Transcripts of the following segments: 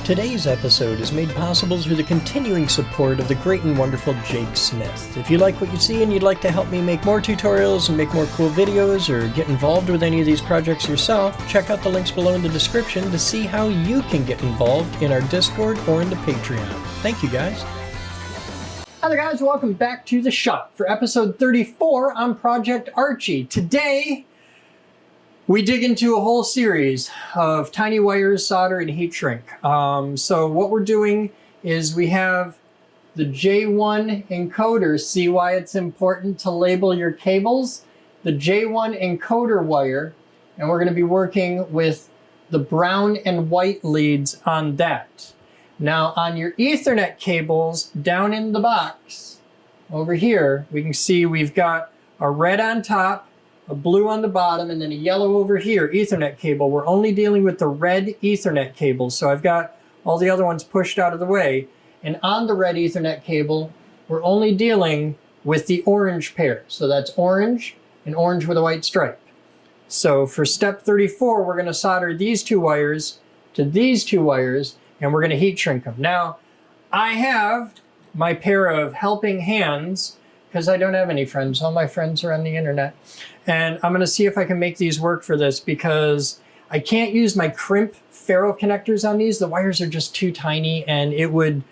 Today's episode is made possible through the continuing support of the great and wonderful Jake Smith. If you like what you see and you'd like to help me make more tutorials and make more cool videos or get involved with any of these projects yourself, check out the links below in the description to see how you can get involved in our Discord or in the Patreon. Thank you guys. Hi there guys, welcome back to the shop for episode 34 on Project Archi. Today, we dig into a whole series of tiny wires, solder, and heat shrink. So what we're doing is we have the J1 encoder. See why it's important to label your cables? The J1 encoder wire, and we're going to be working with the brown and white leads on that. Now on your Ethernet cables down in the box over here, we can see we've got a red on top, a blue on the bottom, and then a yellow over here, Ethernet cable. We're only dealing with the red Ethernet cable, so I've got all the other ones pushed out of the way. And on the red Ethernet cable, we're only dealing with the orange pair. So that's orange and orange with a white stripe. So for step 34, we're going to solder these two wires to these two wires, and we're going to heat shrink them. Now, I have my pair of helping hands, because I don't have any friends. All my friends are on the internet. And I'm gonna see if I can make these work for this because I can't use my crimp ferrule connectors on these. The wires are just too tiny and it would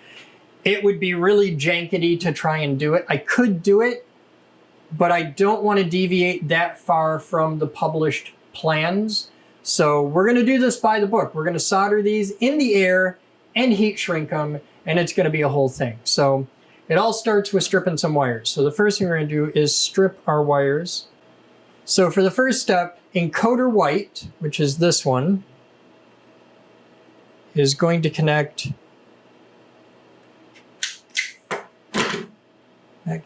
be really jankety to try and do it. I could do it, but I don't want to deviate that far from the published plans. So we're gonna do this by the book. We're gonna solder these in the air and heat shrink them, and it's gonna be a whole thing. So it all starts with stripping some wires. So the first thing we're gonna do is strip our wires. So for the first step, encoder white, which is this one, is going to connect.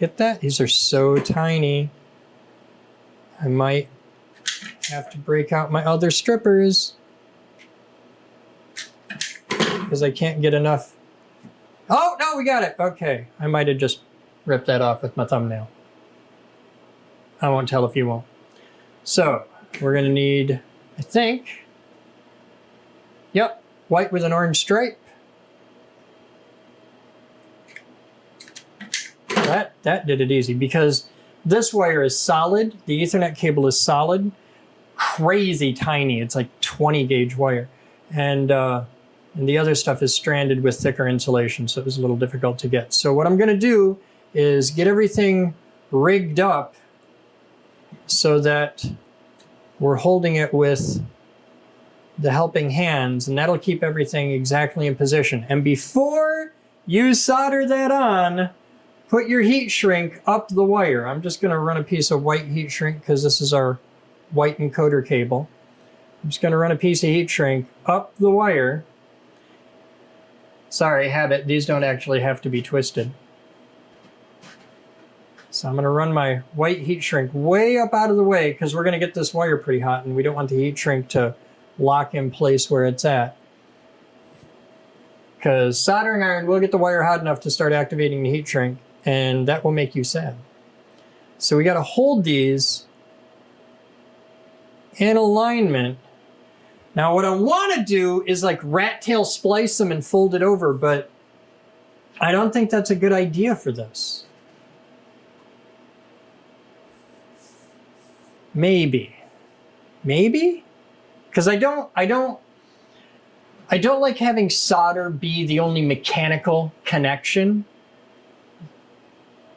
Get that? These are so tiny. I might have to break out my other strippers because I can't get enough. Oh, no, we got it. Okay, I might have just ripped that off with my thumbnail. I won't tell if you won't. So we're gonna need, I think, yep, white with an orange stripe. That did it easy because this wire is solid. The Ethernet cable is solid, crazy tiny. It's like 20 gauge wire. And the other stuff is stranded with thicker insulation, so it was a little difficult to get. So what I'm gonna do is get everything rigged up so that we're holding it with the helping hands, and that'll keep everything exactly in position. And before you solder that on, put your heat shrink up the wire. I'm just gonna run a piece of white heat shrink because this is our white encoder cable. I'm just gonna run a piece of heat shrink up the wire. Sorry, habit, these don't actually have to be twisted. So I'm gonna run my white heat shrink way up out of the way because we're gonna get this wire pretty hot and we don't want the heat shrink to lock in place where it's at. Because soldering iron will get the wire hot enough to start activating the heat shrink, and that will make you sad. So we gotta hold these in alignment. Now what I wanna do is like rat tail splice them and fold it over, but I don't think that's a good idea for this. Maybe, because I don't like having solder be the only mechanical connection.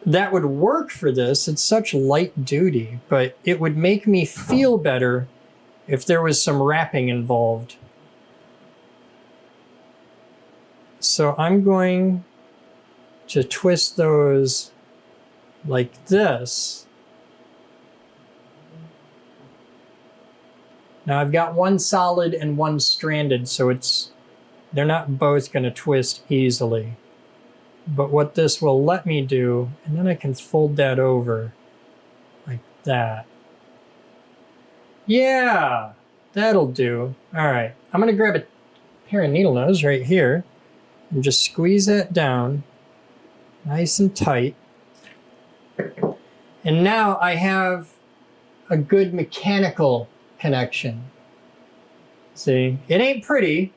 That would work for this. It's such light duty, but it would make me feel better if there was some wrapping involved. So I'm going to twist those like this. Now I've got one solid and one stranded, so they're not both going to twist easily. But what this will let me do, and then I can fold that over like that. Yeah, that'll do. All right, I'm going to grab a pair of needle nose right here and just squeeze that down nice and tight. And now I have a good mechanical connection. See, it ain't pretty,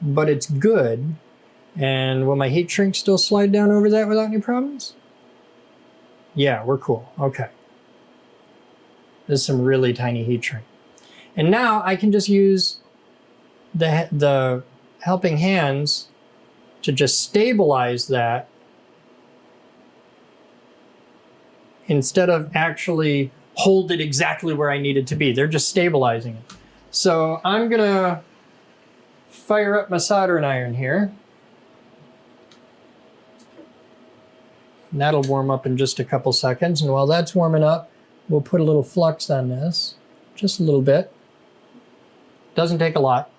but it's good. And will my heat shrink still slide down over that without any problems? Yeah, we're cool. Okay. This is some really tiny heat shrink. And now I can just use the helping hands to just stabilize that instead of actually hold it exactly where I need it to be. They're just stabilizing it. So I'm gonna fire up my soldering iron here. And that'll warm up in just a couple seconds. And while that's warming up, we'll put a little flux on this, just a little bit. Doesn't take a lot.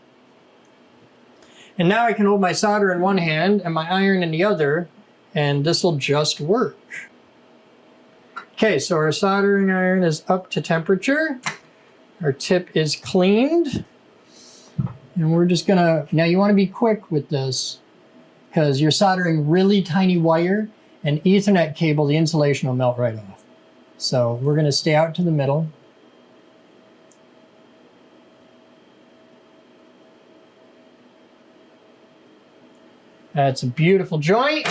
And now I can hold my solder in one hand and my iron in the other, and this will just work. Okay, so our soldering iron is up to temperature. Our tip is cleaned. And we're just gonna, now you wanna be quick with this because you're soldering really tiny wire, and Ethernet cable, the insulation will melt right off. So we're gonna stay out to the middle. That's a beautiful joint.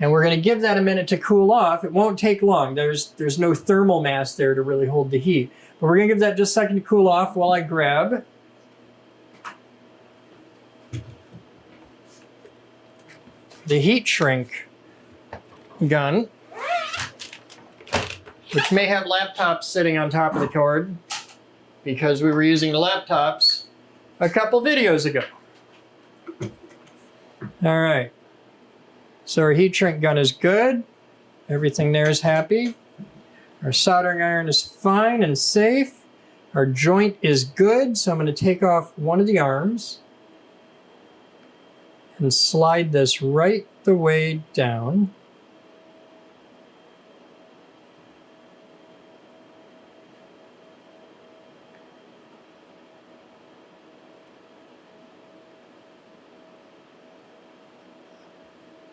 And we're gonna give that a minute to cool off. It won't take long. There's no thermal mass there to really hold the heat. But we're gonna give that just a second to cool off while I grab the heat shrink gun, which may have laptops sitting on top of the cord because we were using the laptops a couple videos ago. All right, so our heat shrink gun is good. Everything there is happy. Our soldering iron is fine and safe. Our joint is good, so I'm going to take off one of the arms and slide this right the way down.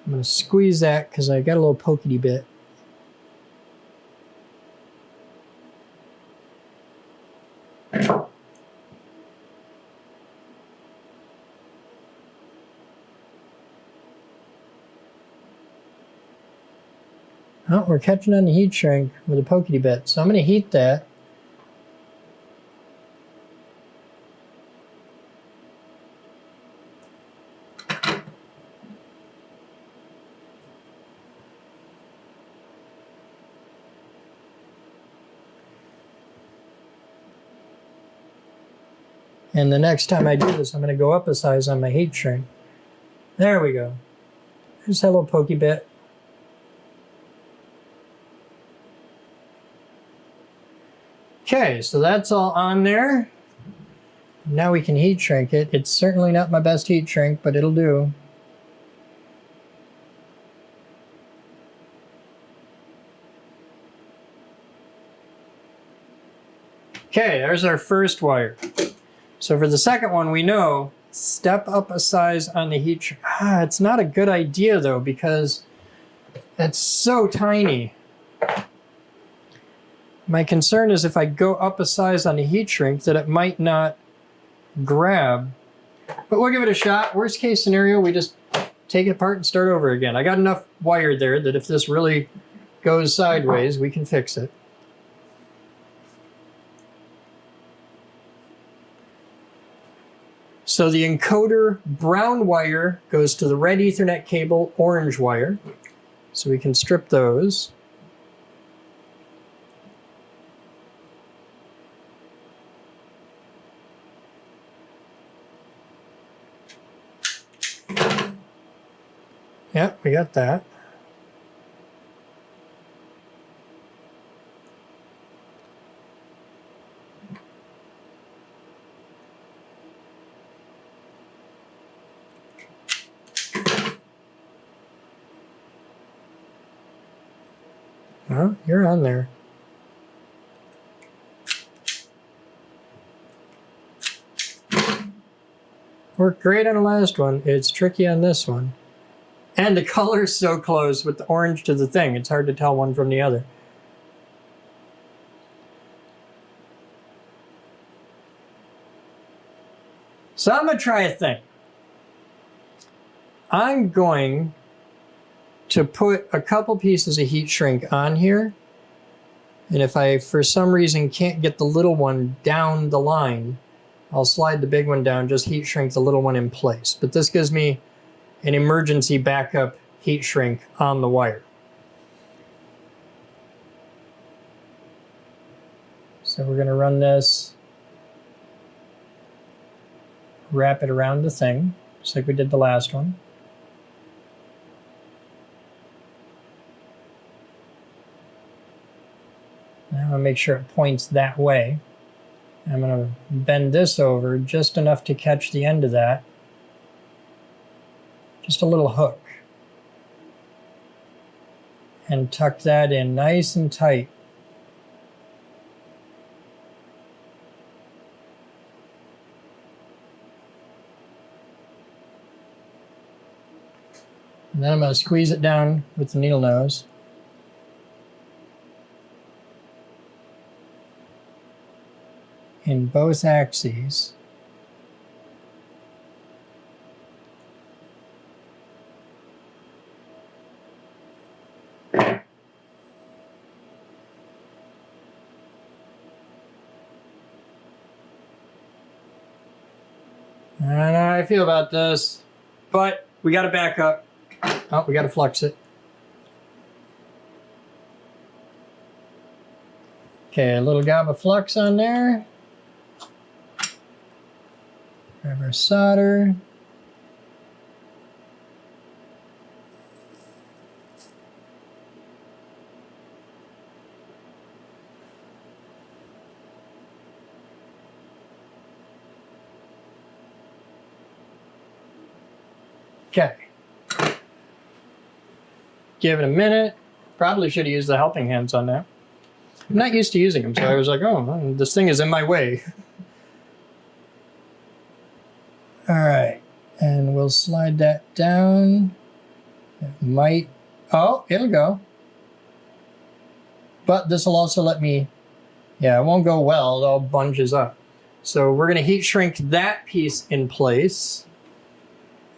I'm going to squeeze that because I got a little pokey bit. Oh, we're catching on the heat shrink with a pokey bit. So I'm going to heat that. And the next time I do this, I'm going to go up a size on my heat shrink. There we go. There's a little pokey bit. Okay, so that's all on there. Now we can heat shrink it. It's certainly not my best heat shrink, but it'll do. Okay, there's our first wire. So for the second one, we know step up a size on the heat shrink. It's not a good idea though, because it's so tiny. My concern is if I go up a size on the heat shrink that it might not grab. But we'll give it a shot. Worst case scenario, we just take it apart and start over again. I got enough wire there that if this really goes sideways, we can fix it. So the encoder brown wire goes to the red Ethernet cable orange wire. So we can strip those. Yeah, we got that. Well, you're on there. Worked great on the last one. It's tricky on this one. And the color's so close with the orange to the thing, it's hard to tell one from the other. So I'm gonna try a thing. I'm going to put a couple pieces of heat shrink on here. And if I, for some reason, can't get the little one down the line, I'll slide the big one down, just heat shrink the little one in place. But this gives me an emergency backup heat shrink on the wire. So we're going to run this, wrap it around the thing, just like we did the last one. Now I'm going to make sure it points that way. I'm going to bend this over just enough to catch the end of that. Just a little hook. And tuck that in nice and tight. And then I'm going to squeeze it down with the needle nose. In both axes. I don't know how I feel about this, but we got to back up. Oh, we got to flux it. Okay, a little gob of flux on there. Grab our solder. Okay. Give it a minute. Probably should have used the helping hands on that. I'm not used to using them, so I was like, oh, this thing is in my way. All right, and we'll slide that down. It might, oh, it'll go. But this will also let me, yeah, it won't go well, it all bunges up. So we're gonna heat shrink that piece in place.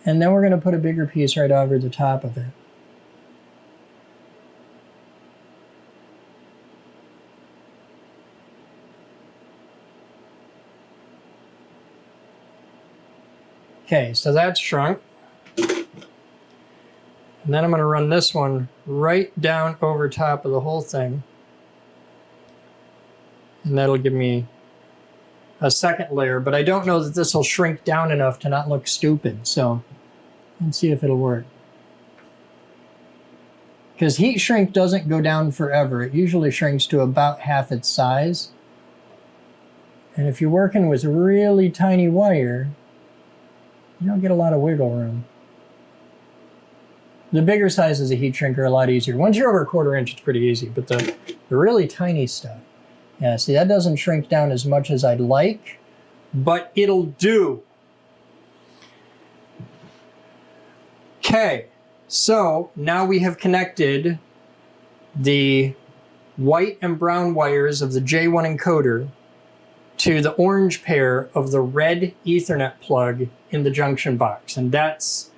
And then we're gonna put a bigger piece right over the top of it. Okay, so that's shrunk. And then I'm going to run this one right down over top of the whole thing. And that'll give me a second layer, but I don't know that this will shrink down enough to not look stupid. So let's see if it'll work. Because heat shrink doesn't go down forever. It usually shrinks to about half its size. And if you're working with really tiny wire, you don't get a lot of wiggle room. The bigger sizes of heat shrink are a lot easier. Once you're over 1/4 inch, it's pretty easy, but the really tiny stuff, yeah, see, that doesn't shrink down as much as I'd like, but it'll do. Okay, so now we have connected the white and brown wires of the J1 encoder to the orange pair of the red Ethernet plug in the junction box. And that's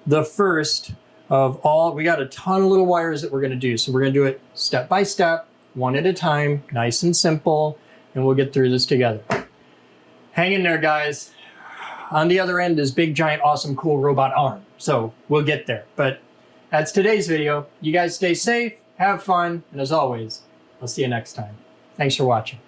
the first of all. We got a ton of little wires that we're gonna do. So we're gonna do it step by step, one at a time, nice and simple, and we'll get through this together. Hang in there, guys. On the other end is big, giant, awesome, cool robot arm. So we'll get there. But that's today's video. You guys stay safe, have fun, and as always, I'll see you next time. Thanks for watching.